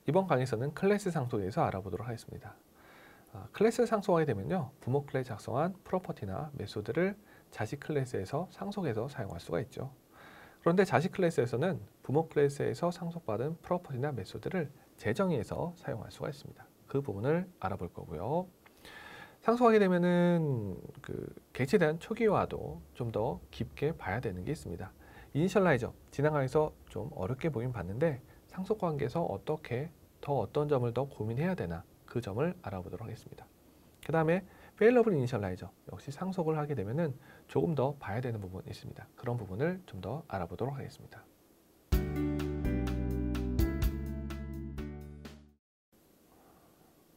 이번 강의에서는 클래스 상속에 대해서 알아보도록 하겠습니다. 클래스를 상속하게 되면요, 부모 클래스 작성한 프로퍼티나 메소드를 자식 클래스에서 상속해서 사용할 수가 있죠. 그런데 자식 클래스에서는 부모 클래스에서 상속받은 프로퍼티나 메소드를 재정의해서 사용할 수가 있습니다. 그 부분을 알아볼 거고요. 상속하게 되면은 객체에 대한 초기화도 좀 더 깊게 봐야 되는 게 있습니다. 이니셜라이저, 지난 강의에서 좀 어렵게 보긴 봤는데 상속 관계에서 어떤 점을 더 고민해야 되나 그 점을 알아보도록 하겠습니다. 그 다음에 페일러블 이니셜라이저, 역시 상속을 하게 되면은 조금 더 봐야 되는 부분이 있습니다. 그런 부분을 좀 더 알아보도록 하겠습니다.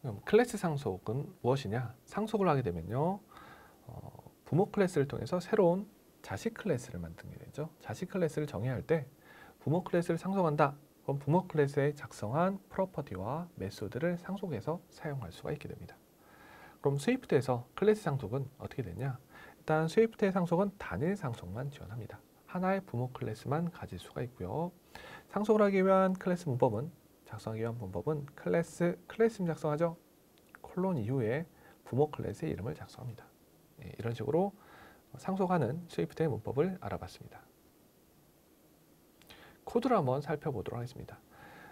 그럼 클래스 상속은 무엇이냐? 상속을 하게 되면요, 부모 클래스를 통해서 새로운 자식 클래스를 만들게 되죠. 자식 클래스를 정의할 때 부모 클래스를 상속한다. 그럼 부모 클래스에 작성한 프로퍼티와 메소드를 상속해서 사용할 수가 있게 됩니다. 그럼 스위프트에서 클래스 상속은 어떻게 되냐? 일단 스위프트의 상속은 단일 상속만 지원합니다. 하나의 부모 클래스만 가질 수가 있고요. 상속을 하기 위한 클래스 문법은 작성하기 위한 문법은 클래스 이름 작성하죠. 콜론 이후에 부모 클래스의 이름을 작성합니다. 이런 식으로 상속하는 스위프트의 문법을 알아봤습니다. 코드를 한번 살펴보도록 하겠습니다.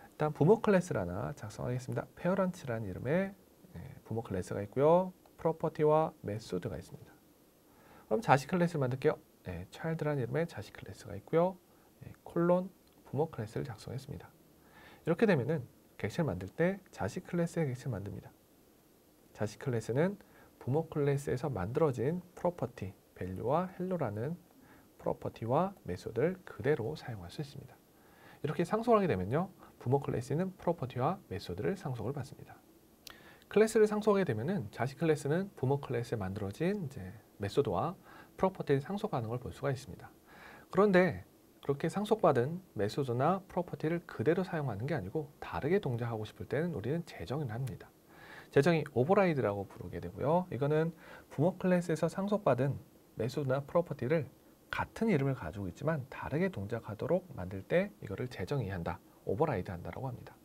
일단 부모 클래스를 하나 작성하겠습니다. 페어런츠라는 이름의 부모 클래스가 있고요. 프로퍼티와 메소드가 있습니다. 그럼 자식 클래스를 만들게요. child라는 이름의 자식 클래스가 있고요. 콜론 부모 클래스를 작성했습니다. 이렇게 되면은 객체를 만들 때 자식 클래스의 객체를 만듭니다. 자식 클래스는 부모 클래스에서 만들어진 프로퍼티, value와 hello라는 프로퍼티와 메소드를 그대로 사용할 수 있습니다. 이렇게 상속하게 되면요, 부모 클래스는 프로퍼티와 메소드를 상속을 받습니다. 클래스를 상속하게 되면은 자식 클래스는 부모 클래스에 만들어진 메소드와 프로퍼티를 상속하는 걸 볼 수가 있습니다. 그런데 그렇게 상속받은 메소드나 프로퍼티를 그대로 사용하는 게 아니고 다르게 동작하고 싶을 때는 우리는 재정의를 합니다. 재정의 오버라이드라고 부르게 되고요. 이거는 부모 클래스에서 상속받은 메소드나 프로퍼티를 같은 이름을 가지고 있지만 다르게 동작하도록 만들 때 이거를 재정의한다, 오버라이드 한다라고 합니다.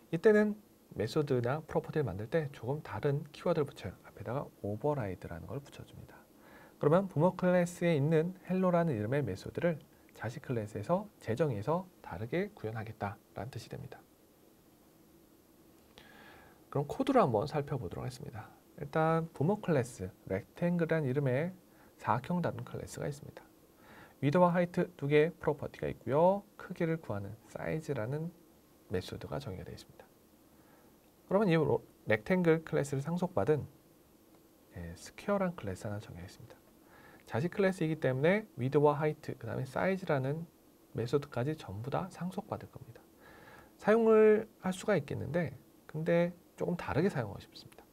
이때는 메소드나 프로퍼티를 만들 때 조금 다른 키워드를 붙여요. 앞에다가 오버라이드라는 걸 붙여줍니다. 그러면 부모 클래스에 있는 헬로라는 이름의 메소드를 자식 클래스에서 재정의해서 다르게 구현하겠다라는 뜻이 됩니다. 그럼 코드를 한번 살펴보도록 하겠습니다. 일단 부모 클래스, rectangle라는 이름의 사각형 다룬 클래스가 있습니다. 위드와 하이트 두 개의 프로퍼티가 있고요. 크기를 구하는 사이즈라는 메소드가 정의가 되어 있습니다. 그러면 이 rectangle 클래스를 상속받은 스퀘어란 클래스 하나 정의했습니다. 자식 클래스이기 때문에 width와 height, 그 다음에 size라는 메소드까지 전부 다 상속받을 겁니다. 사용을 할 수가 있겠는데 근데 조금 다르게 사용하고 싶습니다.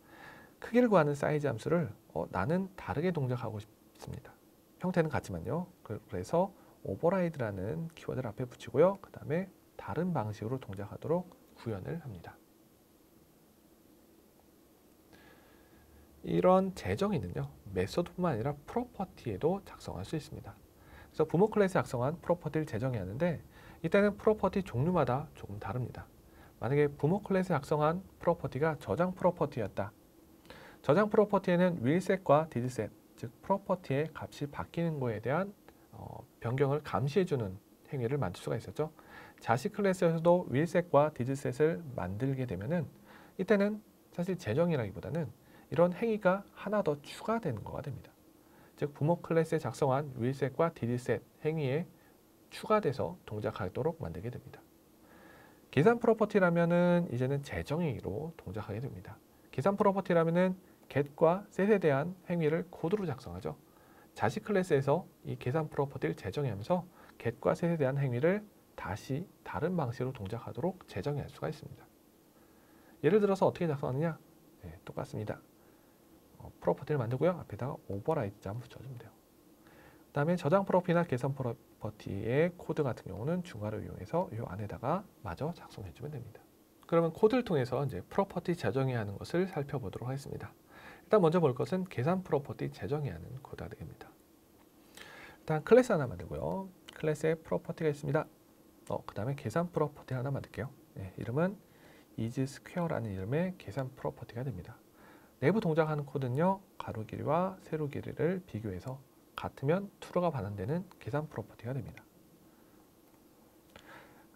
크기를 구하는 사이즈 함수를 나는 다르게 동작하고 싶습니다. 형태는 같지만요. 그래서 오버라이드라는 키워드를 앞에 붙이고요. 그 다음에 다른 방식으로 동작하도록 구현을 합니다. 이런 재정의는요, 메소드뿐만 아니라 프로퍼티에도 작성할 수 있습니다. 그래서 부모 클래스 작성한 프로퍼티를 재정해야 하는데 이때는 프로퍼티 종류마다 조금 다릅니다. 만약에 부모 클래스 작성한 프로퍼티가 저장 프로퍼티였다. 저장 프로퍼티에는 willset과 didset, 즉 프로퍼티의 값이 바뀌는 거에 대한 변경을 감시해주는 행위를 만들 수가 있었죠. 자식 클래스에서도 willset과 didset을 만들게 되면은 이때는 사실 재정이라기보다는 이런 행위가 하나 더 추가되는 거가 됩니다. 즉 부모 클래스에 작성한 willset과 didset 행위에 추가돼서 동작하도록 만들게 됩니다. 계산 프로퍼티라면은 이제는 재정의로 동작하게 됩니다. 계산 프로퍼티라면은 get과 set에 대한 행위를 코드로 작성하죠. 자식 클래스에서 이 계산 프로퍼티를 재정의하면서 get과 set에 대한 행위를 다시 다른 방식으로 동작하도록 재정의할 수가 있습니다. 예를 들어서 어떻게 작성하느냐? 똑같습니다. 프로퍼티를 만들고요. 앞에다가 오버라이드 점 붙여주면 돼요. 그 다음에 저장 프로퍼티나 계산 프로퍼티의 코드 같은 경우는 중괄호 이용해서 이 안에다가 마저 작성해주면 됩니다. 그러면 코드를 통해서 이제 프로퍼티 재정의하는 하는 것을 살펴보도록 하겠습니다. 일단 먼저 볼 것은 계산 프로퍼티 재정의하는 하는 코드가 되겠습니다. 일단 클래스 하나 만들고요. 클래스에 프로퍼티가 있습니다. 그 다음에 계산 프로퍼티 하나 만들게요. 이름은 isSquare라는 이름의 계산 프로퍼티가 됩니다. 내부 동작하는 코드는요, 가로 길이와 세로 길이를 비교해서 같으면 true가 반환되는 계산 프로퍼티가 됩니다.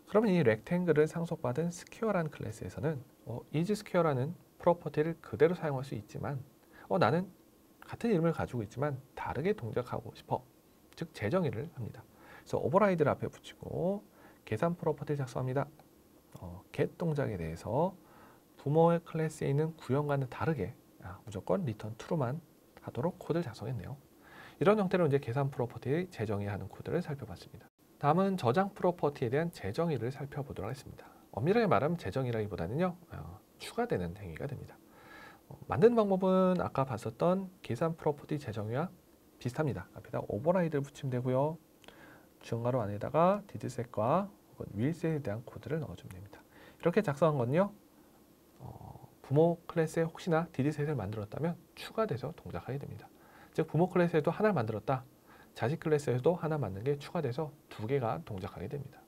그러면 이 렉탱글을 상속받은 square라는 클래스에서는 isSquare라는 프로퍼티를 그대로 사용할 수 있지만 나는 같은 이름을 가지고 있지만 다르게 동작하고 싶어. 즉 재정의를 합니다. 그래서 오버라이드를 앞에 붙이고 계산 프로퍼티 작성합니다. get 동작에 대해서 부모의 클래스에 있는 구형과는 다르게 무조건 return true만 하도록 코드를 작성했네요. 이런 형태로 이제 계산 프로퍼티의 재정의하는 코드를 살펴봤습니다. 다음은 저장 프로퍼티에 대한 재정의를 살펴보도록 하겠습니다. 엄밀하게 말하면 재정의라기보다는요, 추가되는 행위가 됩니다. 만드는 방법은 아까 봤었던 계산 프로퍼티 재정의와 비슷합니다. 앞에다 오버라이드를 붙이면 되고요. 주어가로 안에다가 didset과 혹은 willset에 대한 코드를 넣어주면 됩니다. 이렇게 작성한 건요, 부모 클래스에 혹시나 didset을 만들었다면 추가돼서 동작하게 됩니다. 즉 부모 클래스에도 하나를 만들었다, 자식 클래스에도 하나 만든 게 추가돼서 두 개가 동작하게 됩니다.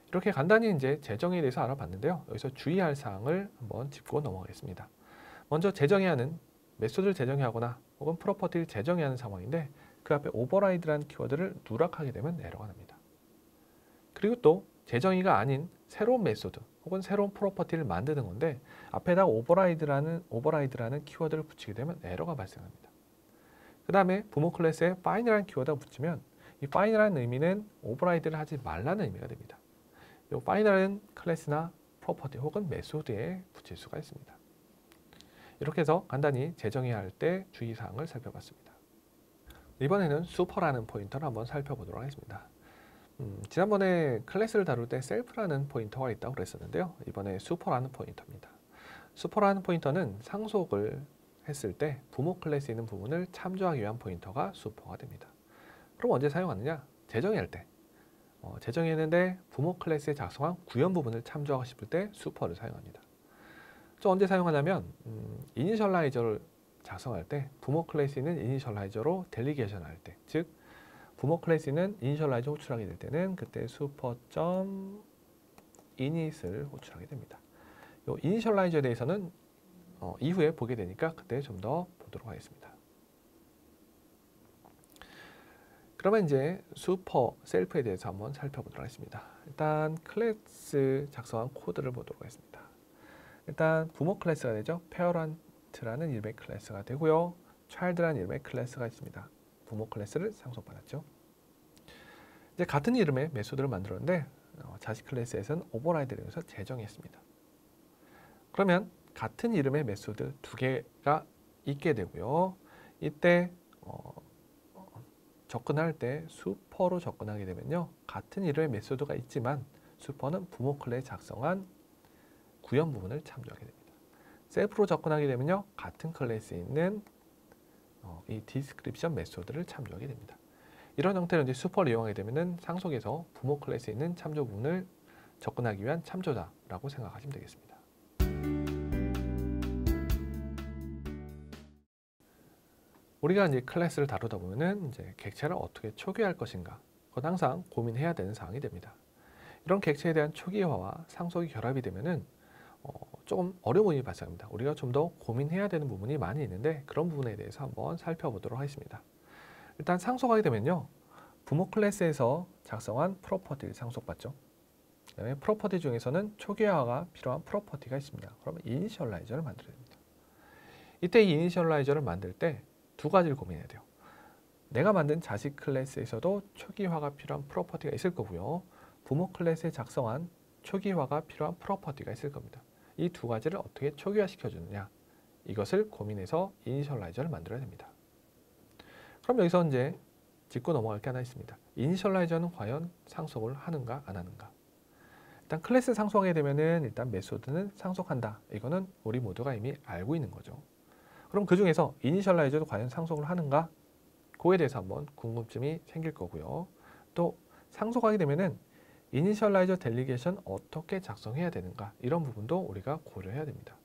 이렇게 간단히 이제 재정의에 대해서 알아봤는데요. 여기서 주의할 사항을 한번 짚고 넘어가겠습니다. 먼저 재정의하는 메소드를 재정의하거나 혹은 프로퍼티를 재정의하는 상황인데 그 앞에 오버라이드라는 키워드를 누락하게 되면 에러가 납니다. 그리고 또 재정의가 아닌 새로운 메소드 혹은 새로운 프로퍼티를 만드는 건데 앞에다 오버라이드라는 키워드를 붙이게 되면 에러가 발생합니다. 그 다음에 부모 클래스에 fine이라는 키워드가 붙이면 이 fine이라는 의미는 오버라이드를 하지 말라는 의미가 됩니다. 이 fine이라는 클래스나 프로퍼티 혹은 메소드에 붙일 수가 있습니다. 이렇게 해서 간단히 재정의할 때 주의사항을 살펴봤습니다. 이번에는 super라는 포인터를 한번 살펴보도록 하겠습니다. 지난번에 클래스를 다룰 때 self라는 포인터가 있다고 그랬었는데요. 이번에 super라는 포인터입니다. super라는 포인터는 상속을 했을 때 부모 클래스에 있는 부분을 참조하기 위한 포인터가 super가 됩니다. 그럼 언제 사용하느냐? 재정의할 때. 재정의했는데 부모 클래스에 작성한 구현 부분을 참조하고 싶을 때 super를 사용합니다. 또 언제 사용하냐면 이니셜라이저를 작성할 때 부모 클래스에 있는 이니셜라이저로 델리게이션 할 때, 즉 부모 클래스에 있는 이니셜라이저 호출하게 될 때는 그때 super.init을 호출하게 됩니다. 이 이니셜라이저에 대해서는 이후에 보게 되니까 그때 좀 더 보도록 하겠습니다. 그러면 이제 super 셀프에 대해서 한번 살펴보도록 하겠습니다. 일단 클래스 작성한 코드를 보도록 하겠습니다. 일단 부모 클래스가 되죠. parent라는 이름의 클래스가 되고요. child라는 이름의 클래스가 있습니다. 부모 클래스를 상속받았죠. 이제 같은 이름의 메소드를 만들었는데 자식 클래스에서는 오버라이드를 이용해서 재정했습니다. 그러면 같은 이름의 메소드 두 개가 있게 되고요. 이때 접근할 때 super로 접근하게 되면요. 같은 이름의 메소드가 있지만 super는 부모 클래스 작성한 구현 부분을 참조하게 됩니다. 셀프로 접근하게 되면요. 같은 클래스에 있는 이 디스크립션 메소드를 참조하게 됩니다. 이런 형태로 이제 super를 이용하게 되면은 상속에서 부모 클래스에 있는 참조 부분을 접근하기 위한 참조다라고 생각하시면 되겠습니다. 우리가 이제 클래스를 다루다 보면은 이제 객체를 어떻게 초기화할 것인가, 그건 항상 고민해야 되는 사항이 됩니다. 이런 객체에 대한 초기화와 상속이 결합이 되면은 조금 어려움이 발생합니다. 우리가 좀 더 고민해야 되는 부분이 많이 있는데 그런 부분에 대해서 한번 살펴보도록 하겠습니다. 일단 상속하게 되면요. 부모 클래스에서 작성한 프로퍼티를 상속받죠. 그다음에 프로퍼티 중에서는 초기화가 필요한 프로퍼티가 있습니다. 그러면 이니셜라이저를 만들어야 됩니다. 이때 이 이니셜라이저를 만들 때 두 가지를 고민해야 돼요. 내가 만든 자식 클래스에서도 초기화가 필요한 프로퍼티가 있을 거고요. 부모 클래스에 작성한 초기화가 필요한 프로퍼티가 있을 겁니다. 이 두 가지를 어떻게 초기화시켜 주느냐, 이것을 고민해서 이니셜라이저를 만들어야 됩니다. 그럼 여기서 이제 짚고 넘어갈 게 하나 있습니다. 이니셜라이저는 과연 상속을 하는가 안 하는가. 일단 클래스 상속하게 되면은 일단 메소드는 상속한다. 이거는 우리 모두가 이미 알고 있는 거죠. 그럼 그 중에서 이니셜라이저도 과연 상속을 하는가? 그거에 대해서 한번 궁금증이 생길 거고요. 또 상속하게 되면은 이니셜라이저 델리게이션 어떻게 작성해야 되는가, 이런 부분도 우리가 고려해야 됩니다.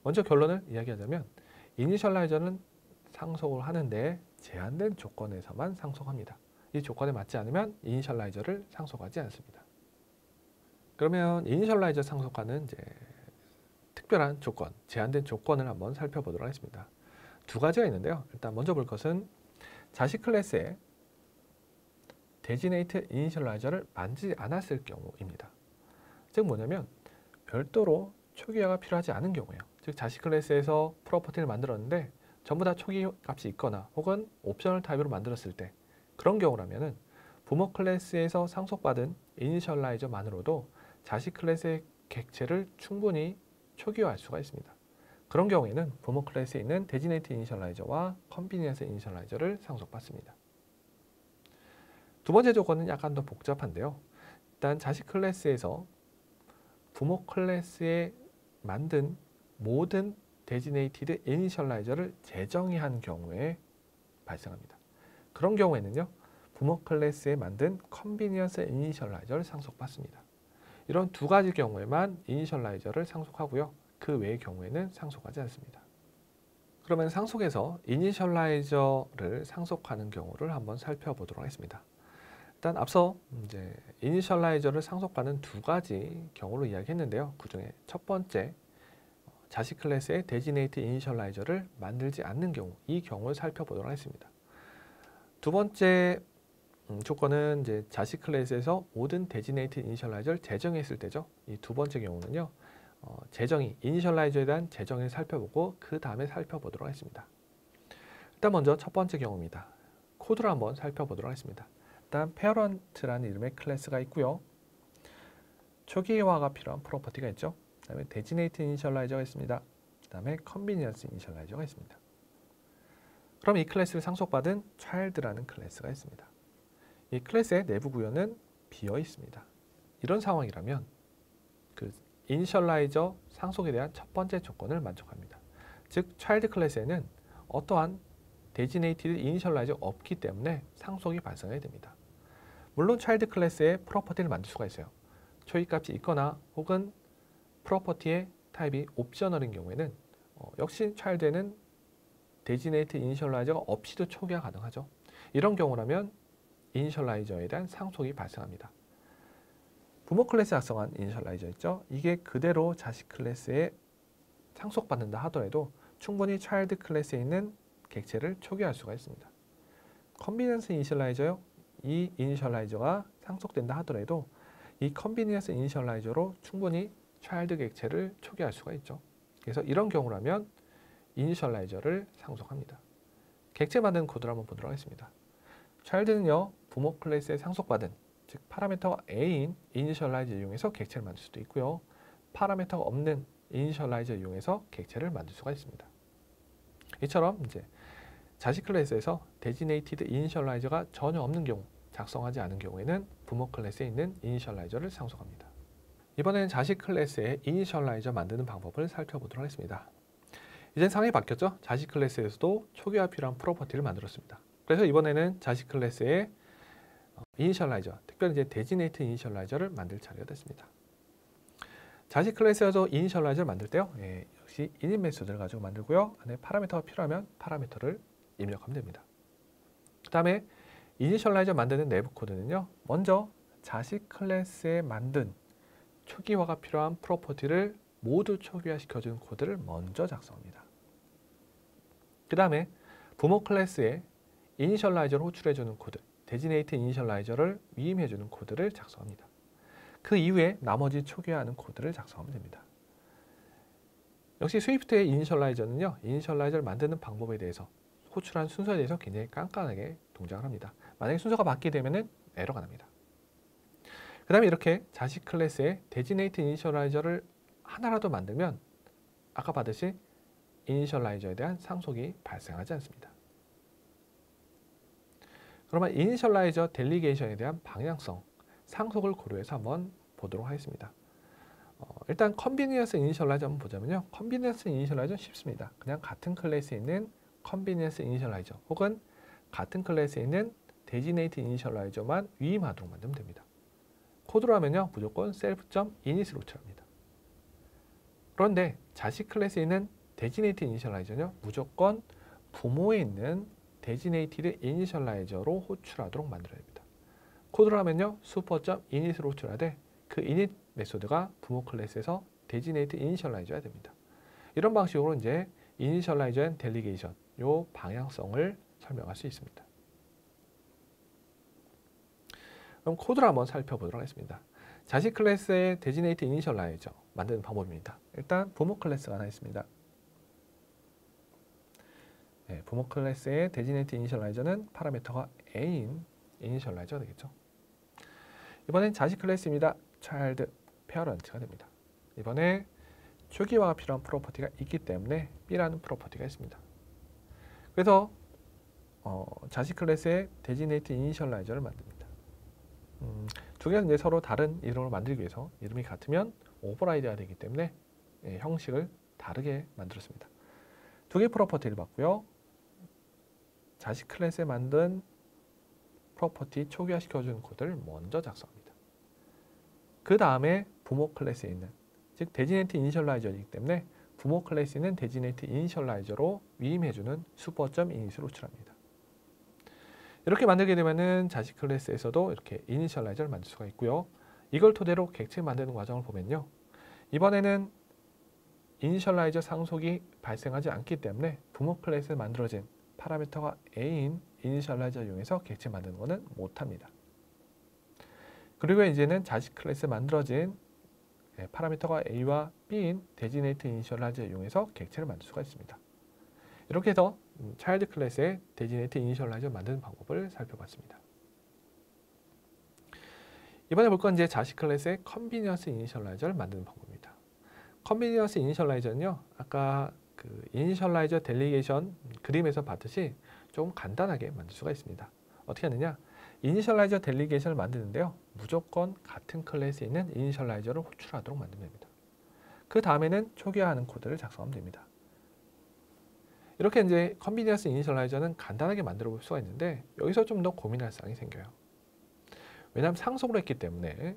먼저 결론을 이야기하자면 이니셜라이저는 상속을 하는데 제한된 조건에서만 상속합니다. 이 조건에 맞지 않으면 이니셜라이저를 상속하지 않습니다. 그러면 이니셜라이저 상속하는 이제 특별한 조건, 제한된 조건을 한번 살펴보도록 하겠습니다. 두 가지가 있는데요. 일단 먼저 볼 것은 자식 클래스에 데지네이트 이니셜라이저를 만지지 않았을 경우입니다. 즉 뭐냐면 별도로 초기화가 필요하지 않은 경우예요. 즉 자식 클래스에서 프로퍼티를 만들었는데 전부 다 초기 값이 있거나 혹은 옵셔널 타입으로 만들었을 때 그런 경우라면은 부모 클래스에서 상속받은 이니셜라이저만으로도 자식 클래스의 객체를 충분히 초기화할 수가 있습니다. 그런 경우에는 부모 클래스에 있는 데지네이트 이니셜라이저와 컨비니언스 이니셜라이저를 상속받습니다. 두 번째 조건은 약간 더 복잡한데요. 일단 자식 클래스에서 부모 클래스에 만든 모든 데지네이티드 이니셜라이저를 재정의한 경우에 발생합니다. 그런 경우에는요. 부모 클래스에 만든 컨비니언스 이니셜라이저를 상속받습니다. 이런 두 가지 경우에만 이니셜라이저를 상속하고요. 그 외의 경우에는 상속하지 않습니다. 그러면 상속에서 이니셜라이저를 상속하는 경우를 한번 살펴보도록 하겠습니다. 일단 앞서 이제 이니셜라이저를 상속받는 두 가지 경우로 이야기했는데요. 그 중에 첫 번째 자식 클래스의 데지네이트 이니셜라이저를 만들지 않는 경우, 이 경우를 살펴보도록 하겠습니다. 두 번째 조건은 이제 자식 클래스에서 모든 데지네이트 이니셜라이저를 재정했을 때죠. 이 두 번째 경우는요. 재정의, 이니셜라이저에 대한 재정의를 살펴보고 그 다음에 살펴보도록 하겠습니다. 일단 먼저 첫 번째 경우입니다. 코드를 한번 살펴보도록 하겠습니다. 일단 페어런트라는 이름의 클래스가 있고요. 초기화가 필요한 프로퍼티가 있죠. 그 다음에 데지네이트 이니셜라이저가 있습니다. 그 다음에 컨비니언스 이니셜라이저가 있습니다. 그럼 이 클래스를 상속받은 child라는 클래스가 있습니다. 이 클래스의 내부 구현은 비어 있습니다. 이런 상황이라면 그 이니셜라이저 상속에 대한 첫 번째 조건을 만족합니다. 즉 child 클래스에는 어떠한 데지네이티드 이니셜라이저가 없기 때문에 상속이 발생해야 됩니다. 물론 child 클래스에 프로퍼티를 만들 수가 있어요. 초기 값이 있거나 혹은 프로퍼티의 타입이 옵셔널인 경우에는 역시 child에는 데지네이트 이니셜라이저가 없이도 초기화 가능하죠. 이런 경우라면 이니셜라이저에 대한 상속이 발생합니다. 부모 클래스 작성한 이니셜라이저 있죠. 이게 그대로 자식 클래스에 상속받는다 하더라도 충분히 차일드 클래스에 있는 객체를 초기화할 수가 있습니다. 컨비니언스 이니셜라이저요. 이 이니셜라이저가 상속된다 하더라도 이 컨비니언스 이니셜라이저로 충분히 차일드 객체를 초기화할 수가 있죠. 그래서 이런 경우라면 이니셜라이저를 상속합니다. 객체 만드는 코드를 한번 보도록 하겠습니다. 차일드는요. 부모 클래스에 상속받은 즉 파라미터가 A인 이니셜라이저 이용해서 객체를 만들 수도 있고요. 파라미터가 없는 이니셜라이저 이용해서 객체를 만들 수가 있습니다. 이처럼 이제 자식 클래스에서 데지네이티드 이니셜라이저가 전혀 없는 경우, 작성하지 않은 경우에는 부모 클래스에 있는 이니셜라이저를 상속합니다. 이번에는 자식 클래스에 이니셜라이저 만드는 방법을 살펴보도록 하겠습니다. 이젠 상황이 바뀌었죠? 자식 클래스에서도 초기화 필요한 프로퍼티를 만들었습니다. 그래서 이번에는 자식 클래스에 이니셜라이저, 특별히 이제 데지네이트 이니셜라이저를 만들 차례가 됐습니다. 자식 클래스에서 이니셜라이저를 만들 때요. 역시 init 메소드를 가지고 만들고요. 안에 파라미터가 필요하면 파라미터를 입력하면 됩니다. 그 다음에 이니셜라이저 만드는 내부 코드는요. 먼저 자식 클래스에 만든 초기화가 필요한 프로퍼티를 모두 초기화시켜주는 코드를 먼저 작성합니다. 그 다음에 부모 클래스에 이니셜라이저를 호출해주는 코드, 데지네이트 이니셜라이저를 위임해주는 코드를 작성합니다. 그 이후에 나머지 초기화하는 코드를 작성하면 됩니다. 역시 스위프트의 이니셜라이저는요. 이니셜라이저를 만드는 방법에 대해서 호출한 순서에 대해서 굉장히 깐깐하게 동작을 합니다. 만약에 순서가 바뀌게 되면 에러가 납니다. 그 다음에 이렇게 자식 클래스에 데지네이트 이니셜라이저를 하나라도 만들면 아까 봤듯이 이니셜라이저에 대한 상속이 발생하지 않습니다. 그러면 이니셜라이저 델리게이션에 대한 방향성, 상속을 고려해서 한번 보도록 하겠습니다. 일단 컨비니언스 이니셜라이저 한번 보자면요. 컨비니언스 이니셜라이저는 쉽습니다. 그냥 같은 클래스에 있는 컨비니언스 이니셜라이저 혹은 같은 클래스에 있는 데지네이트 이니셜라이저만 위임하도록 만들면 됩니다. 코드로 하면요. 무조건 self.init으로 호출합니다. 그런데 자식 클래스에 있는 데지네이트 이니셜라이저는요. 무조건 부모에 있는 데지네이티드 이니셜라이저로 호출하도록 만들어야 됩니다. 코드로 하면요. super.init으로 호출하되 그 init 메소드가 부모 클래스에서 데지네이트 이니셜라이저야 됩니다. 이런 방식으로 이제 이니셜라이저 앤 델리게이션 요 방향성을 설명할 수 있습니다. 그럼 코드를 한번 살펴보도록 하겠습니다. 자식 클래스의 데지네이트 이니셜라이저 만드는 방법입니다. 일단 부모 클래스가 하나 있습니다. 네, 부모 클래스의 데지네이트 이니셜라이저는 파라미터가 a인 이니셜라이저가 되겠죠. 이번엔 자식 클래스입니다. child parent가 됩니다. 이번에 초기화가 필요한 프로퍼티가 있기 때문에 b라는 프로퍼티가 있습니다. 그래서 자식 클래스의 데지네이트 이니셜라이저를 만듭니다. 두 개는 이제 서로 다른 이름으로 만들기 위해서 이름이 같으면 오버라이드가 되기 때문에 형식을 다르게 만들었습니다. 두 개의 프로퍼티를 받고요. 자식 클래스에 만든 프로퍼티 초기화 시켜주는 코드를 먼저 작성합니다. 그 다음에 부모 클래스에 있는, 즉 데지네이트 이니셜라이저이기 때문에 부모 클래스에 있는 데지네이트 이니셜라이저로 위임해주는 슈퍼.init을 호출합니다. 이렇게 만들게 되면은 자식 클래스에서도 이렇게 이니셜라이저를 만들 수가 있고요. 이걸 토대로 객체 만드는 과정을 보면요. 이번에는 이니셜라이저 상속이 발생하지 않기 때문에 부모 클래스에 만들어진 파라미터가 a인 이니셜라이저를 이용해서 객체 만드는 것은 못합니다. 그리고 이제는 자식 클래스에 만들어진 파라미터가 a와 b인 데지네이트 이니셜라이저를 이용해서 객체를 만들 수가 있습니다. 이렇게 해서 차일드 클래스의 데지네이트 이니셜라이저 만드는 방법을 살펴봤습니다. 이번에 볼 건 이제 자식 클래스의 컨비니언스 이니셜라이저를 만드는 방법입니다. 컨비니언스 이니셜라이저는요, 아까 그 이니셜라이저 델리게이션 그림에서 봤듯이 좀 간단하게 만들 수가 있습니다. 어떻게 하느냐? 이니셜라이저 델리게이션을 만드는데요, 무조건 같은 클래스에 있는 이니셜라이저를 호출하도록 만들면 됩니다. 그 다음에는 초기화하는 코드를 작성하면 됩니다. 이렇게 이제 컨비니언스 이니셜라이저는 간단하게 만들어 볼 수가 있는데 여기서 좀 더 고민할 사항이 생겨요. 왜냐하면 상속을 했기 때문에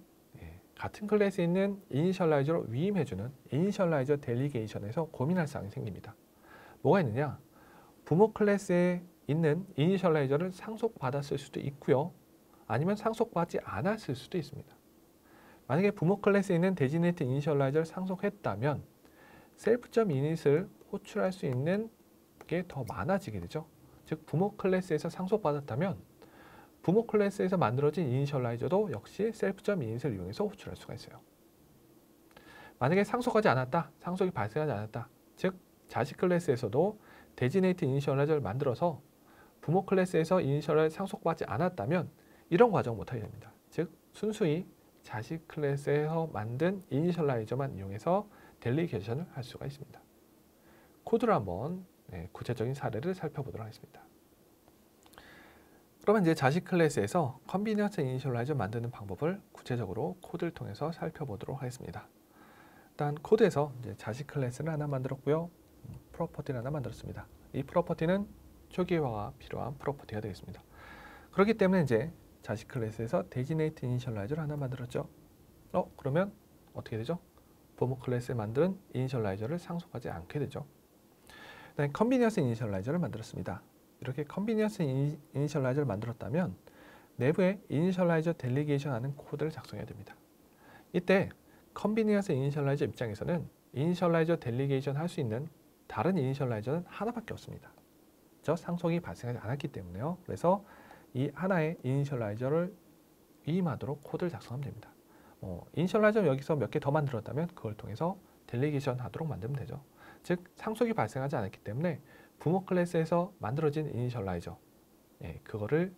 같은 클래스에 있는 이니셜라이저로 위임해주는 이니셜라이저 델리게이션에서 고민할 사항이 생깁니다. 뭐가 있느냐? 부모 클래스에 있는 이니셜라이저를 상속받았을 수도 있고요. 아니면 상속받지 않았을 수도 있습니다. 만약에 부모 클래스에 있는 데지네이트 이니셜라이저를 상속했다면 셀프.init을 호출할 수 있는 게 더 많아지게 되죠. 즉 부모 클래스에서 상속받았다면 부모 클래스에서 만들어진 이니셜라이저도 역시 셀프.init을 이용해서 호출할 수가 있어요. 만약에 상속하지 않았다, 상속이 발생하지 않았다, 즉 자식 클래스에서도 데지네이트 이니셜라이저를 만들어서 부모 클래스에서 이니셜을 상속받지 않았다면 이런 과정 못하게 됩니다. 즉 순수히 자식 클래스에서 만든 이니셜라이저만 이용해서 델리게이션을 할 수가 있습니다. 코드를 한번 구체적인 사례를 살펴보도록 하겠습니다. 그러면 이제 자식 클래스에서 컨비니언스 이니셜라이저 만드는 방법을 구체적으로 코드를 통해서 살펴보도록 하겠습니다. 일단 코드에서 이제 자식 클래스를 하나 만들었고요. 프로퍼티를 하나 만들었습니다. 이 프로퍼티는 초기화가 필요한 프로퍼티가 되겠습니다. 그렇기 때문에 이제 자식 클래스에서 데지네이트 이니셜라이저를 하나 만들었죠. 그러면 어떻게 되죠? 부모 클래스에 만든 이니셜라이저를 상속하지 않게 되죠. 그다음에 컨비니언스 이니셜라이저를 만들었습니다. 이렇게 컨비니언스 이니셜라이저를 만들었다면 내부에 이니셜라이저 델리게이션 하는 코드를 작성해야 됩니다. 이때 컨비니언스 이니셜라이저 입장에서는 이니셜라이저 델리게이션 할 수 있는 다른 이니셜라이저는 하나밖에 없습니다. 저 상속이 발생하지 않았기 때문에요. 그래서 이 하나의 이니셜라이저를 위임하도록 코드를 작성하면 됩니다. 이니셜라이저 여기서 몇 개 더 만들었다면 그걸 통해서 델리게이션 하도록 만들면 되죠. 즉 상속이 발생하지 않았기 때문에 부모 클래스에서 만들어진 이니셜라이저 그거를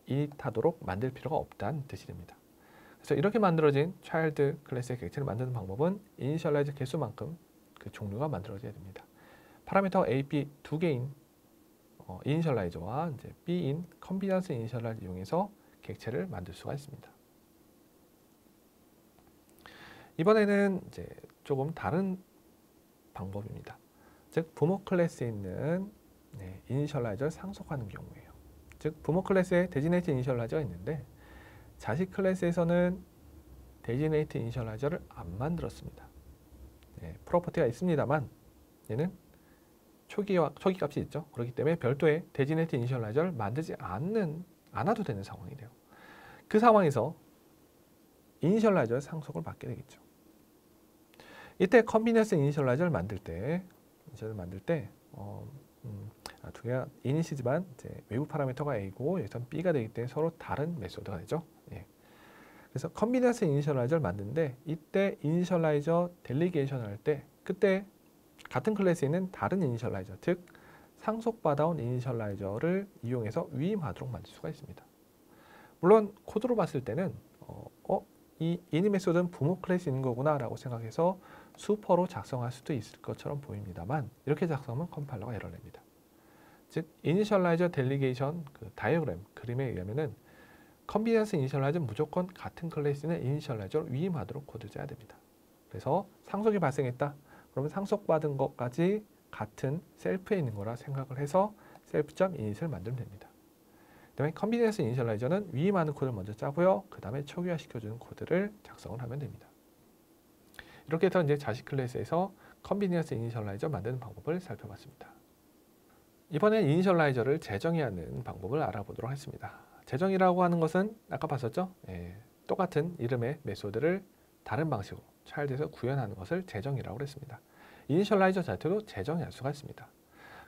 이닛하도록 만들 필요가 없다는 뜻이 됩니다. 그래서 이렇게 만들어진 차일드 클래스의 객체를 만드는 방법은 이니셜라이저 개수만큼 그 종류가 만들어져야 됩니다. 파라미터 A, B 두 개인 이니셜라이저와 이제 B인 컨비니언스 이니셜라이저 이용해서 객체를 만들 수가 있습니다. 이번에는 이제 조금 다른 방법입니다. 즉 부모 클래스에 있는 이니셜라이저를 상속하는 경우예요. 즉 부모 클래스에 데지네이트 이니셜라이저가 있는데 자식 클래스에서는 데지네이트 이니셜라이저를 안 만들었습니다. 프로퍼티가 있습니다만 얘는 초기 값이 있죠. 그렇기 때문에 별도의 데지네이트 이니셜라이저를 만들지 않아도 되는 상황이 돼요. 그 상황에서 이니셜라이저의 상속을 받게 되겠죠. 이때 컨비니언스 이니셜라이저를 만들 때 두 개가 이니시지만 이제 외부 파라미터가 A고 여기서는 B가 되기 때문에 서로 다른 메소드가 되죠. 예. 그래서 컨비니언스 이니셜라이저를 만드는데 이때 이니셜라이저 델리게이션을 할 때 그때 같은 클래스에 있는 다른 이니셜라이저, 즉 상속받아온 이니셜라이저를 이용해서 위임하도록 만들 수가 있습니다. 물론 코드로 봤을 때는 이 이니 메소드는 부모 클래스에 있는 거구나 라고 생각해서 수퍼로 작성할 수도 있을 것처럼 보입니다만 이렇게 작성하면 컴파일러가 에러를 냅니다. 즉 이니셜라이저 델리게이션 그 다이어그램 그림에 의하면은 컨비니언스 이니셜라이저는 무조건 같은 클래스에 있는 이니셜라이저로 위임하도록 코드를 짜야 됩니다. 그래서 상속이 발생했다. 그러면 상속받은 것까지 같은 셀프에 있는 거라 생각을 해서 셀프.init을 만들면 됩니다. 그다음에 컨비니언스 이니셜라이저는 위임하는 코드를 먼저 짜고요. 그 다음에 초기화시켜주는 코드를 작성을 하면 됩니다. 이렇게 해서 이제 자식 클래스에서 컨비니언스 이니셜라이저 만드는 방법을 살펴봤습니다. 이번엔 이니셜라이저를 재정의하는 방법을 알아보도록 하겠습니다. 재정이라고 하는 것은 아까 봤었죠? 똑같은 이름의 메소드를 다른 방식으로 차일드에서 구현하는 것을 재정이라고 했습니다. 이니셜라이저 자체도 재정의할 수가 있습니다.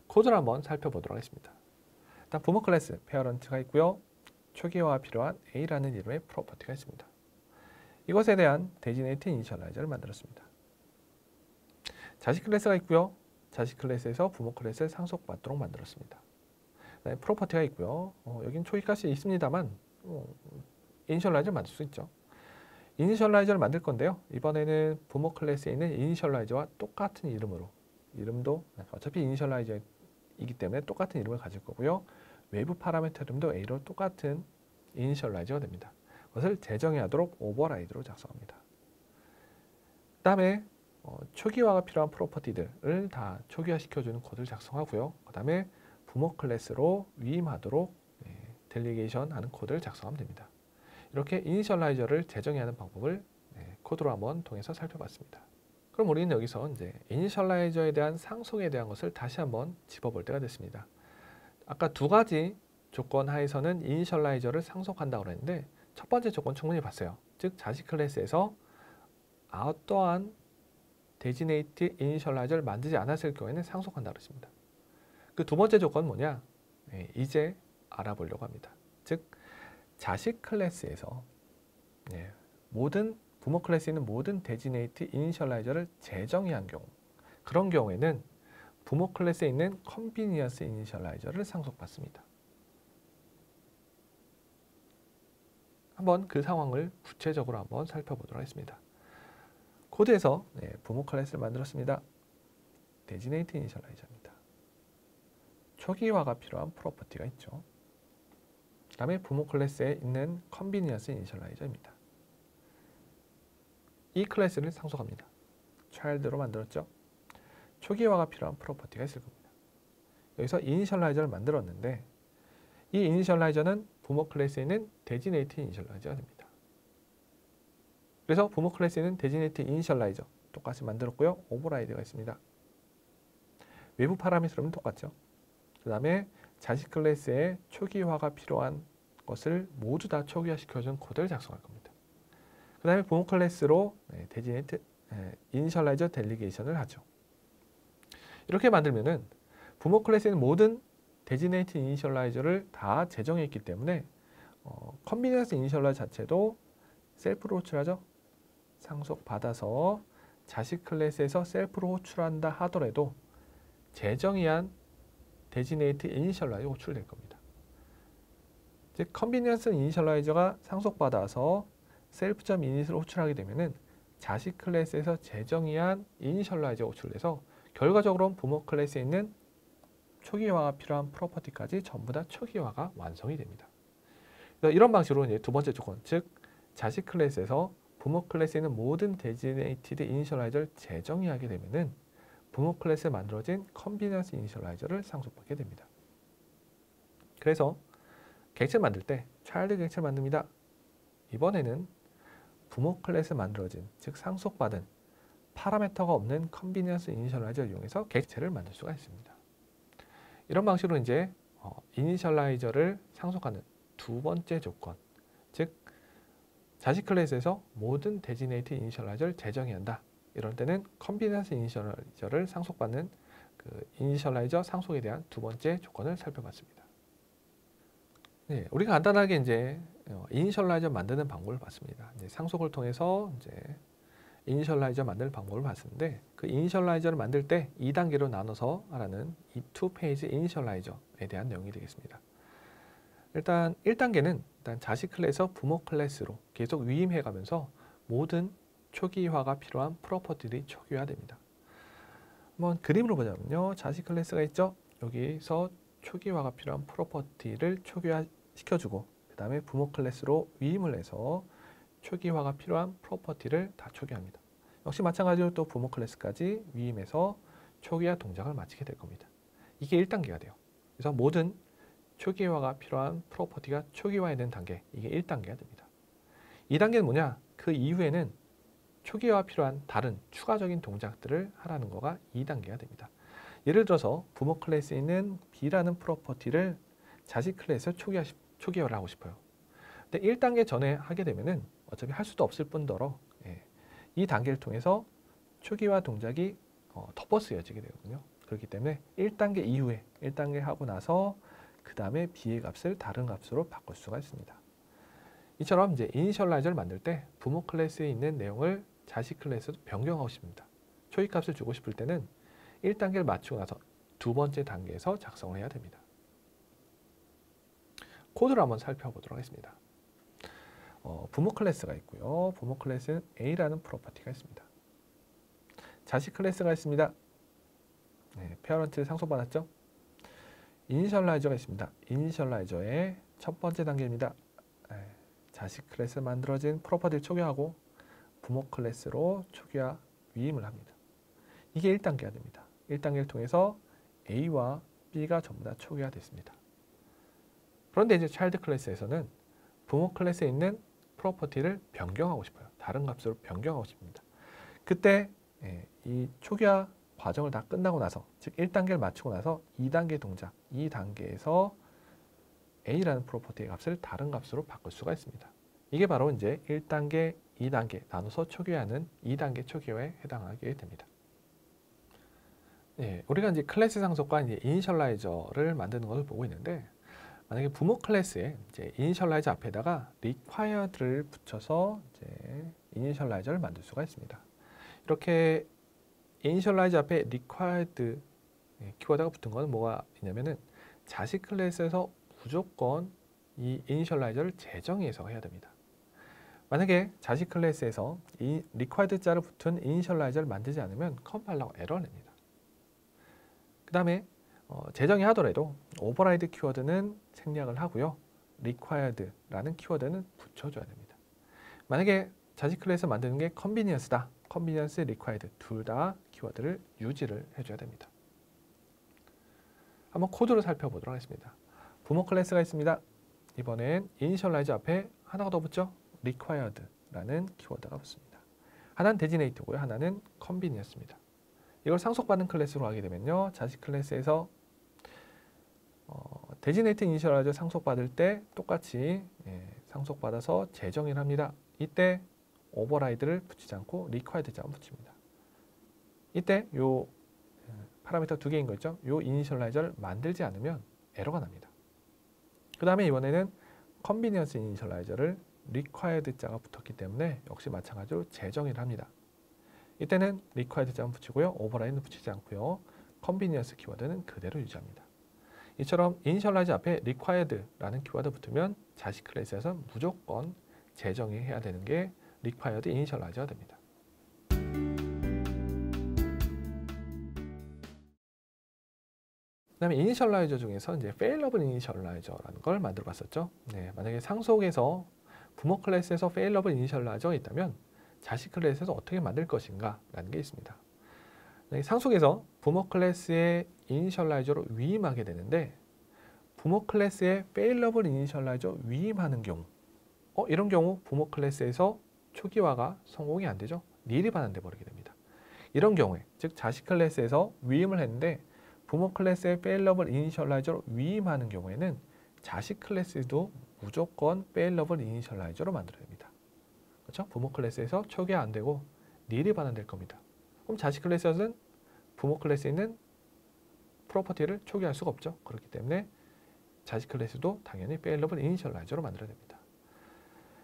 코드를 한번 살펴보도록 하겠습니다. 일단 부모 클래스 페어런트가 있고요. 초기화가 필요한 A라는 이름의 프로퍼티가 있습니다. 이것에 대한 데지네이트 이니셜라이저를 만들었습니다. 자식 클래스가 있고요. 자식 클래스에서 부모 클래스를 상속받도록 만들었습니다. 그다음에 프로퍼티가 있고요. 여긴 초기값이 있습니다만 이니셜라이저를 만들 수 있죠. 이니셜라이저를 만들 건데요. 이번에는 부모 클래스에 있는 이니셜라이저와 똑같은 이름으로 이름도 어차피 이니셜라이저이기 때문에 똑같은 이름을 가질 거고요. 외부 파라미터 이름도 A로 똑같은 이니셜라이저가 됩니다. 그것을 재정의하도록 오버라이드로 작성합니다. 그 다음에 초기화가 필요한 프로퍼티들을 다 초기화시켜주는 코드를 작성하고요. 그 다음에 부모 클래스로 위임하도록 델리게이션 하는 코드를 작성하면 됩니다. 이렇게 이니셜라이저를 재정의하는 방법을 코드로 한번 통해서 살펴봤습니다. 그럼 우리는 여기서 이제 이니셜라이저에 대한 상속에 대한 것을 다시 한번 짚어볼 때가 됐습니다. 아까 두 가지 조건 하에서는 이니셜라이저를 상속한다고 했는데 첫 번째 조건 충분히 봤어요. 즉 자식 클래스에서 어떠한 데지네이트 이니셜라이저를 만들지 않았을 경우에는 상속한다고 했습니다. 그 두 번째 조건은 뭐냐? 이제 알아보려고 합니다. 즉 자식 클래스에서 모든 부모 클래스에 있는 모든 데지네이트 이니셜라이저를 재정의한 경우 그런 경우에는 부모 클래스에 있는 컨비니언스 이니셜라이저를 상속받습니다. 한번 그 상황을 구체적으로 한번 살펴보도록 하겠습니다. 코드에서 부모 클래스를 만들었습니다. 데지네이트 이니셜라이저입니다. 초기화가 필요한 프로퍼티가 있죠. 그 다음에 부모 클래스에 있는 컨비니언스 이니셜라이저입니다. 이 클래스를 상속합니다. 차일드로 만들었죠. 초기화가 필요한 프로퍼티가 있을 겁니다. 여기서 이니셜라이저를 만들었는데 이 이니셜라이저는 부모 클래스에 있는 데지네이트 이니셜라이저가 됩니다. 그래서 부모 클래스에 있는 데지네이트 이니셜라이저 똑같이 만들었고요. 오버라이드가 있습니다. 외부 파라미터는 똑같죠. 그 다음에 자식 클래스에 초기화가 필요한 것을 모두 다 초기화시켜준 코드를 작성할 겁니다. 그 다음에 부모 클래스로 데지네이트 이니셜라이저 델리게이션을 하죠. 이렇게 만들면은 부모 클래스에 있는 모든 데지네이트 이니셜라이저를 다 재정했기 때문에 컨비니언스 이니셜라이저 자체도 셀프로 호출하죠. 상속받아서 자식 클래스에서 셀프로 호출한다 하더라도 재정의한 데지네이트 이니셜라이저 호출될 겁니다. 즉 컨비니언스 이니셜라이저가 상속받아서 셀프.init을 호출하게 되면은 자식 클래스에서 재정의한 이니셜라이저 호출돼서 결과적으로는 부모 클래스에 있는 초기화가 필요한 프로퍼티까지 전부 다 초기화가 완성이 됩니다. 이런 방식으로 이제 두 번째 조건, 즉 자식 클래스에서 부모 클래스에 있는 모든 데지네이티드 이니셜라이저를 재정의하게 되면은 부모 클래스에 만들어진 컨비니언스 이니셜라이저를 상속받게 됩니다. 그래서 객체 만들 때 차일드 객체 만듭니다. 이번에는 부모 클래스에 만들어진, 즉 상속받은 파라미터가 없는 컨비니언스 이니셜라이저를 이용해서 객체를 만들 수가 있습니다. 이런 방식으로 이제 이니셜라이저를 상속하는 두 번째 조건, 즉 자식 클래스에서 모든 데지네이트 이니셜라이저를 재정해야 한다. 이럴 때는 컨비니언스 이니셜라이저를 상속받는 그 이니셜라이저 상속에 대한 두 번째 조건을 살펴봤습니다. 네, 우리가 간단하게 이제 이니셜라이저 만드는 방법을 봤습니다. 이제 상속을 통해서 이제 이니셜라이저 만들 방법을 봤는데 그 이니셜라이저를 만들 때 2단계로 나눠서 하라는 이 투 페이지 이니셜라이저에 대한 내용이 되겠습니다. 일단 1단계는 일단 자식 클래스에서 부모 클래스로 계속 위임해 가면서 모든 초기화가 필요한 프로퍼티들이 초기화됩니다. 한번 그림으로 보자면요. 자식 클래스가 있죠. 여기서 초기화가 필요한 프로퍼티를 초기화 시켜주고 그 다음에 부모 클래스로 위임을 해서 초기화가 필요한 프로퍼티를 다 초기화합니다. 역시 마찬가지로 또 부모 클래스까지 위임해서 초기화 동작을 마치게 될 겁니다. 이게 1단계가 돼요. 그래서 모든 초기화가 필요한 프로퍼티가 초기화되는 단계, 이게 1단계가 됩니다. 2단계는 뭐냐? 그 이후에는 초기화가 필요한 다른 추가적인 동작들을 하라는 거가 2단계가 됩니다. 예를 들어서 부모 클래스에 있는 B라는 프로퍼티를 자식 클래스에 초기화를 하고 싶어요. 근데 1단계 전에 하게 되면은 어차피 할 수도 없을 뿐더러 이 단계를 통해서 초기화 동작이 덮어 쓰여지게 되거든요. 그렇기 때문에 1단계 이후에 1단계 하고 나서 그 다음에 B의 값을 다른 값으로 바꿀 수가 있습니다. 이처럼 이제 이니셜라이저를 만들 때 부모 클래스에 있는 내용을 자식 클래스로 변경하고 싶습니다. 초기 값을 주고 싶을 때는 1단계를 맞추고 나서 두 번째 단계에서 작성을 해야 됩니다. 코드를 한번 살펴보도록 하겠습니다. 부모 클래스가 있고요. 부모 클래스는 A라는 프로퍼티가 있습니다. 자식 클래스가 있습니다. 네, 페어런트를 상속받았죠. 이니셜라이저가 있습니다. 이니셜라이저의 첫 번째 단계입니다. 네, 자식 클래스 만들어진 프로퍼티를 초기화하고 부모 클래스로 초기화 위임을 합니다. 이게 1단계가 됩니다. 1단계를 통해서 A와 B가 전부 다 초기화 됐습니다. 그런데 이제 차일드 클래스에서는 부모 클래스에 있는 프로퍼티를 변경하고 싶어요. 다른 값으로 변경하고 싶습니다. 그때 이 초기화 과정을 다 끝나고 나서, 즉 1단계를 마치고 나서 2단계 동작, 이 단계에서 A라는 프로퍼티의 값을 다른 값으로 바꿀 수가 있습니다. 이게 바로 이제 1단계, 2단계 나눠서 초기화하는 2단계 초기화에 해당하게 됩니다. 우리가 이제 클래스 상속과 이제 이니셜라이저를 만드는 것을 보고 있는데, 만약에 부모 클래스에 이제 이니셜라이저 앞에다가 required를 붙여서 이제 이니셜라이저를 만들 수가 있습니다. 이렇게 이니셜라이저 앞에 required 키워드가 붙은 것은 뭐가 있냐면은 자식 클래스에서 무조건 이 이니셜라이저를 재정해서 해야 됩니다. 만약에 자식 클래스에서 이 required 자를 붙은 이니셜라이저를 만들지 않으면 컴파일러가 에러를 냅니다. 그 다음에 재정이 하더라도 오버라이드 키워드는 생략을 하고요. required라는 키워드는 붙여줘야 됩니다. 만약에 자식 클래스 만드는 게 convenience다. convenience, required 둘 다 키워드를 유지를 해줘야 됩니다. 한번 코드로 살펴보도록 하겠습니다. 부모 클래스가 있습니다. 이번엔 initialize 앞에 하나가 더 붙죠. required라는 키워드가 붙습니다. 하나는 데지네이트고요. 하나는 convenience입니다. 이걸 상속받는 클래스로 하게 되면요. 자식 클래스에서 데지네이트 이니셜라이저 상속받을 때 똑같이 상속받아서 재정의를 합니다. 이때 오버라이드를 붙이지 않고 required 자만 붙입니다. 이때 요 파라미터 두 개인 거 있죠? 요 이니셜라이저를 만들지 않으면 에러가 납니다. 그 다음에 이번에는 컨비니언스 이니셜라이저를 required 자가 붙었기 때문에 역시 마찬가지로 재정의를 합니다. 이때는 required 자만 붙이고요. 오버라이드는 붙이지 않고요. 컨비니언스 키워드는 그대로 유지합니다. 이처럼 이니셜라이저 앞에 required라는 키워드 붙으면 자식 클래스에서 무조건 재정의해야 되는 게 required 이니셜라이저가 됩니다. 그 다음에 이니셜라이저 중에서 이제 failable 이니셜라이저라는 걸 만들어 봤었죠. 만약에 상속에서 부모 클래스에서 failable 이니셜라이저가 있다면 자식 클래스에서 어떻게 만들 것인가 라는 게 있습니다. 상속에서 부모 클래스의 이니셜라이저로 위임하게 되는데 부모 클래스에 failable 이니셜라이저 위임하는 경우 이런 경우 부모 클래스에서 초기화가 성공이 안 되죠. 닐이 반환돼 버리게 됩니다. 이런 경우에 즉 자식 클래스에서 위임을 했는데 부모 클래스의 failable 이니셜라이저로 위임하는 경우에는 자식 클래스도 무조건 failable 이니셜라이저로 만들어야 됩니다. 그렇죠? 부모 클래스에서 초기화 안 되고 닐이 반환될 겁니다. 그럼 자식 클래스에서는 부모 클래스에 있는 프로퍼티를 초기화할 수가 없죠. 그렇기 때문에 자식 클래스도 당연히 페일러블 이니셜라이저로 만들어야 됩니다.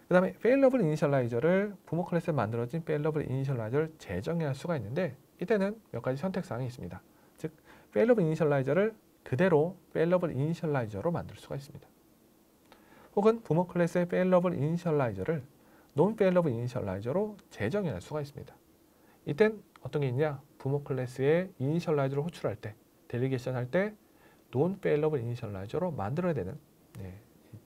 그 다음에 페일러블 이니셜라이저를 부모 클래스에 만들어진 페일러블 이니셜라이저를 재정해야 할 수가 있는데 이때는 몇 가지 선택사항이 있습니다. 즉 페일러블 이니셜라이저를 그대로 페일러블 이니셜라이저로 만들 수가 있습니다. 혹은 부모 클래스의 페일러블 이니셜라이저를 논 페일러블 이니셜라이저로 재정해야 할 수가 있습니다. 이땐 어떤 게 있냐? 부모 클래스의 이니셜라이저를 호출할 때, 델리게이션 할 때 논 페일러블 이니셜라이저로 만들어야 되는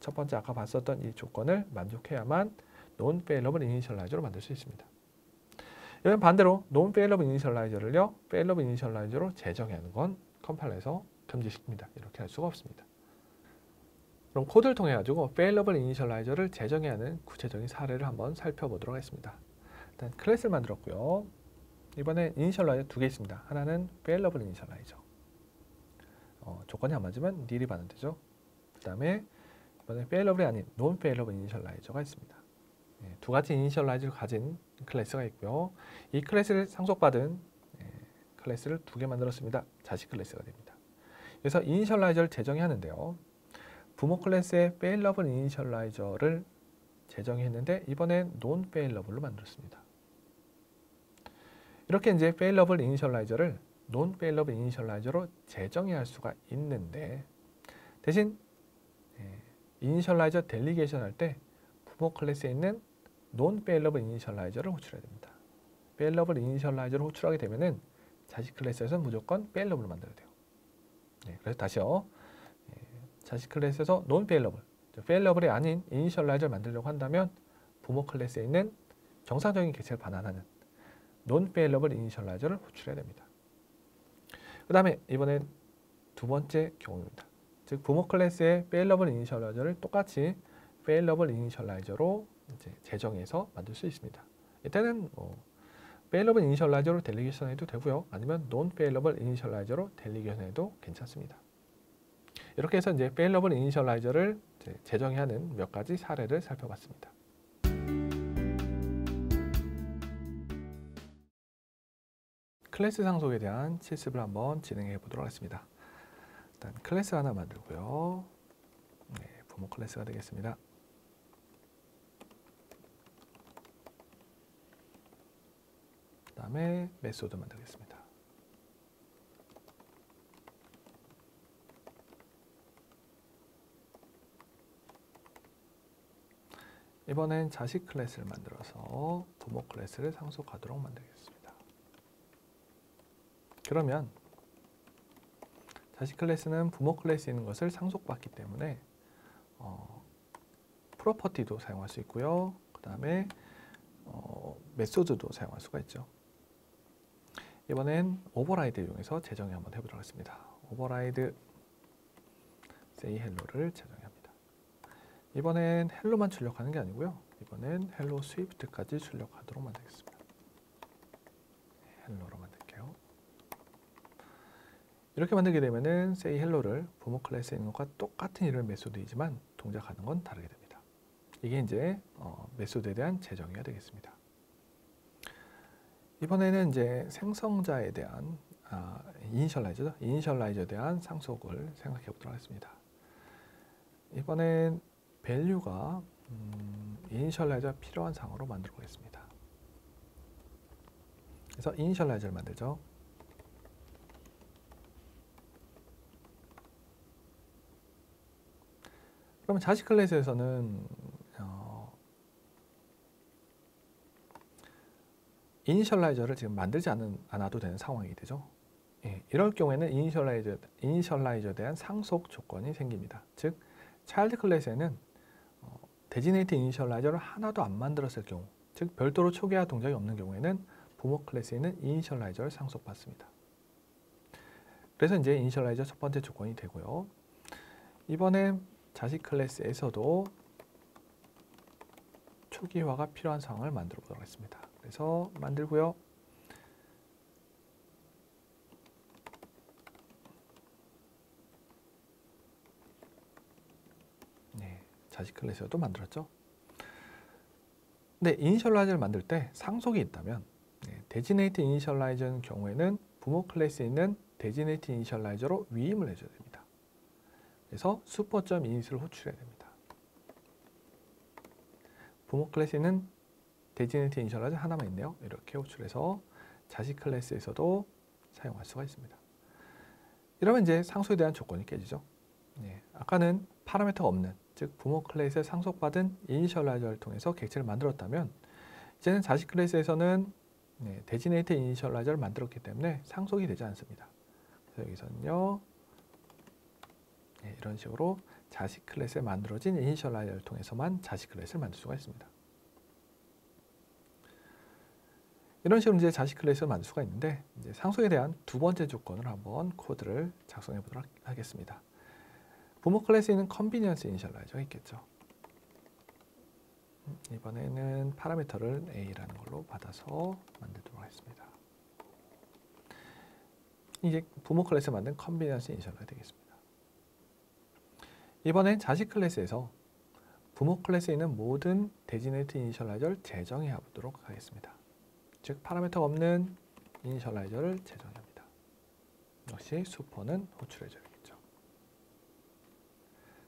첫 번째 아까 봤었던 이 조건을 만족해야만 논 페일러블 이니셜라이저로 만들 수 있습니다. 이런 반대로 논 페일러블 이니셜라이저를요, 페일러블 이니셜라이저로 재정하는 건 컴파일러에서 금지시킵니다. 이렇게 할 수가 없습니다. 그럼 코드를 통해 가지고 페일러블 이니셜라이저를 재정해야 하는 구체적인 사례를 한번 살펴보도록 하겠습니다. 일단 클래스를 만들었고요. 이번에 이니셜라이저 두 개 있습니다. 하나는 페일러블 이니셜라이저. 조건이 안 맞으면 닐이 반환되죠. 그 다음에 이번에 페일러블이 아닌 논 페일러블 이니셜라이저가 있습니다. 두 가지 이니셜라이저를 가진 클래스가 있고요. 이 클래스를 상속받은 클래스를 두 개 만들었습니다. 자식 클래스가 됩니다. 그래서 이니셜라이저를 재정해야 하는데요. 부모 클래스의 페일러블 이니셜라이저를 재정했는데 이번엔 논 페일러블로 만들었습니다. 이렇게 이제 페일러블 이니셜라이저를 논 페일러블 이니셜라이저로 재정해야 할 수가 있는데 대신 이니셜라이저 델리게이션 할 때 부모 클래스에 있는 논 페일러블 이니셜라이저를 호출해야 됩니다. 페일러블 이니셜라이저를 호출하게 되면은 자식 클래스에서는 무조건 페일러블로 만들어야 돼요. 그래서 다시요. 자식 클래스에서 논 페일러블, 페일러블이 아닌 이니셜라이저를 만들려고 한다면 부모 클래스에 있는 정상적인 객체를 반환하는 논 페일러블 이니셜라이저를 호출해야 됩니다. 그 다음에 이번엔 두 번째 경우입니다. 즉 부모 클래스의 페일러블 이니셜라이저를 똑같이 페일러블 이니셜라이저로 이제 재정해서 만들 수 있습니다. 이때는 페일러블 이니셜라이저로 델리게이션 해도 되고요. 아니면 논 페일러블 이니셜라이저로 델리게이션 해도 괜찮습니다. 이렇게 해서 이제 페일러블 이니셜라이저를 재정해야 하는 몇 가지 사례를 살펴봤습니다. 클래스 상속에 대한 실습을 한번 진행해 보도록 하겠습니다. 일단 클래스 하나 만들고요. 부모 클래스가 되겠습니다. 그 다음에 메소드 만들겠습니다. 이번엔 자식 클래스를 만들어서 부모 클래스를 상속하도록 만들겠습니다. 그러면 자식 클래스는 부모 클래스에 있는 것을 상속받기 때문에 프로퍼티도 사용할 수 있고요. 그 다음에 메소드도 사용할 수가 있죠. 이번엔 오버라이드 이용해서 재정을 한번 해보도록 하겠습니다. 오버라이드 say hello를 재정합니다. 이번엔 헬로만 출력하는 게 아니고요. 이번엔 헬로 스위프트까지 출력하도록 만들겠습니다. 헬로로 만들게요. 이렇게 만들게 되면은 say hello를 부모 클래스에 있는 것과 똑같은 이름의 메소드이지만 동작하는 건 다르게 됩니다. 이게 이제 메소드에 대한 재정의가 되겠습니다. 이번에는 이제 생성자에 대한 이니셜라이저죠. 이니셜라이저에 대한 상속을 생각해 보도록 하겠습니다. 이번엔 밸류가 이니셜라이저가 필요한 상으로 만들어 보겠습니다. 그래서 이니셜라이저를 만들죠. 그러면 자식 클래스에서는 이니셜라이저를 지금 만들지 않아도 되는 상황이 되죠. 이럴 경우에는 이니셜라이저에 대한 상속 조건이 생깁니다. 즉, 차일드 클래스에는 데지네이트 이니셜라이저를 하나도 안 만들었을 경우, 즉 별도로 초기화 동작이 없는 경우에는 부모 클래스에 있는 이니셜라이저를 상속받습니다. 그래서 이제 이니셜라이저 첫 번째 조건이 되고요. 이번에 자식 클래스에서도 초기화가 필요한 상황을 만들어 보도록 하겠습니다. 그래서 만들고요. 자식 클래스도 만들었죠. 근데 이니셜라이저를 만들 때 상속이 있다면 데지네이트 이니셜라이저의 경우에는 부모 클래스에 있는 데지네이트 이니셜라이저로 위임을 해줘야 됩니다. 그래서 슈퍼.init을 호출해야 됩니다. 부모 클래스에 있는 데지네이트 이니셜라이저 하나만 있네요. 이렇게 호출해서 자식 클래스에서도 사용할 수가 있습니다. 이러면 이제 상속에 대한 조건이 깨지죠. 아까는 파라미터가 없는, 즉 부모 클래스에 상속받은 이니셜라이저를 통해서 객체를 만들었다면 이제는 자식 클래스에서는 데지네이트 이니셜라이저를 만들었기 때문에 상속이 되지 않습니다. 그래서 여기서는요, 이런 식으로 자식 클래스에 만들어진 이니셜라이저를 통해서만 자식 클래스를 만들 수가 있습니다. 이런 식으로 이제 자식 클래스를 만들 수가 있는데, 이제 상속에 대한 두 번째 조건을 한번 코드를 작성해 보도록 하겠습니다. 부모 클래스에 있는 컨비니언스 이니셜라이저가 있겠죠. 이번에는 파라미터를 A라는 걸로 받아서 만들도록 하겠습니다. 이게 부모 클래스에 만든 컨비니언스 이니셜라이저 되겠습니다. 이번엔 자식 클래스에서 부모 클래스에 있는 모든 데지네이트 이니셜라이저를 제정해 보도록 하겠습니다. 즉 파라미터가 없는 이니셜라이저를 제정합니다. 역시 슈퍼는 호출해줘야겠죠.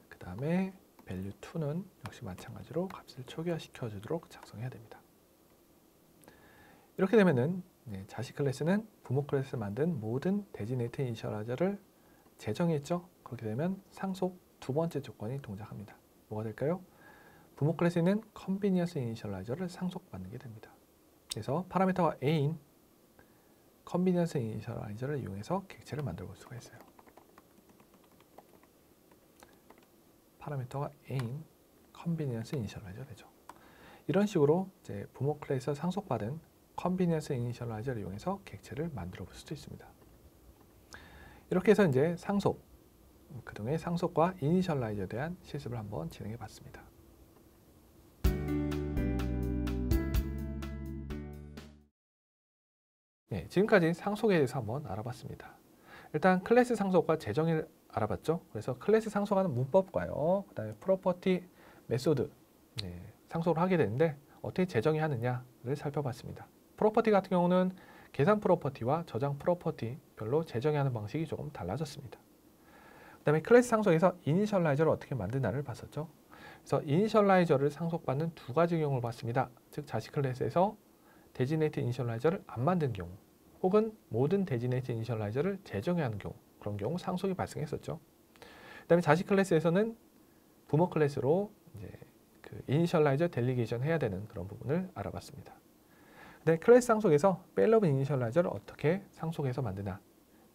그 다음에 value2는 역시 마찬가지로 값을 초기화시켜 주도록 작성해야 됩니다. 이렇게 되면은 자식 클래스는 부모 클래스를 만든 모든 데지네이트 이니셜라이저를 제정했죠. 그렇게 되면 상속 두 번째 조건이 동작합니다. 뭐가 될까요? 부모 클래스에 있는 컨비니언스 이니셜라이저를 상속받는 게 됩니다. 그래서 파라미터가 A인 컨비니언스 이니셜라이저를 이용해서 객체를 만들어 볼 수가 있어요. 파라미터가 A인 컨비니언스 이니셜라이저 되죠. 이런 식으로 이제 부모 클래스에서 상속받은 컨비니언스 이니셜라이저를 이용해서 객체를 만들어 볼 수도 있습니다. 이렇게 해서 이제 상속, 그동안의 상속과 이니셜라이저에 대한 실습을 한번 진행해 봤습니다. 지금까지 상속에 대해서 한번 알아봤습니다. 일단 클래스 상속과 재정의를 알아봤죠. 그래서 클래스 상속하는 문법과요, 그 다음에 프로퍼티, 메소드 상속을 하게 되는데 어떻게 재정의 하느냐를 살펴봤습니다. 프로퍼티 같은 경우는 계산 프로퍼티와 저장 프로퍼티 별로 재정의하는 방식이 조금 달라졌습니다. 그 다음에 클래스 상속에서 이니셜라이저를 어떻게 만드나를 봤었죠. 그래서 이니셜라이저를 상속받는 두 가지 경우를 봤습니다. 즉 자식 클래스에서 데지네이트 이니셜라이저를 안 만든 경우, 혹은 모든 데지네이트 이니셜라이저를 재정해야 하는 경우, 그런 경우 상속이 발생했었죠. 그 다음에 자식 클래스에서는 부모 클래스로 이제 그 이니셜라이저 델리게이션 해야 되는 그런 부분을 알아봤습니다. 근데 클래스 상속에서 페일러블 이니셜라이저를 어떻게 상속해서 만드나,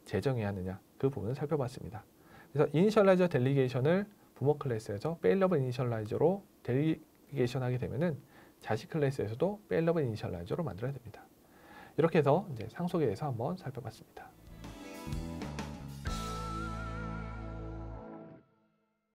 재정해야 하느냐, 그 부분을 살펴봤습니다. 그래서 이니셜라이저 델리게이션을 부모 클래스에서 페일러블 이니셜라이저로 델리게이션 하게 되면은 자식 클래스에서도 페일러블 이니셜라이저로 만들어야 됩니다. 이렇게 해서 이제 상속에 대해서 한번 살펴봤습니다.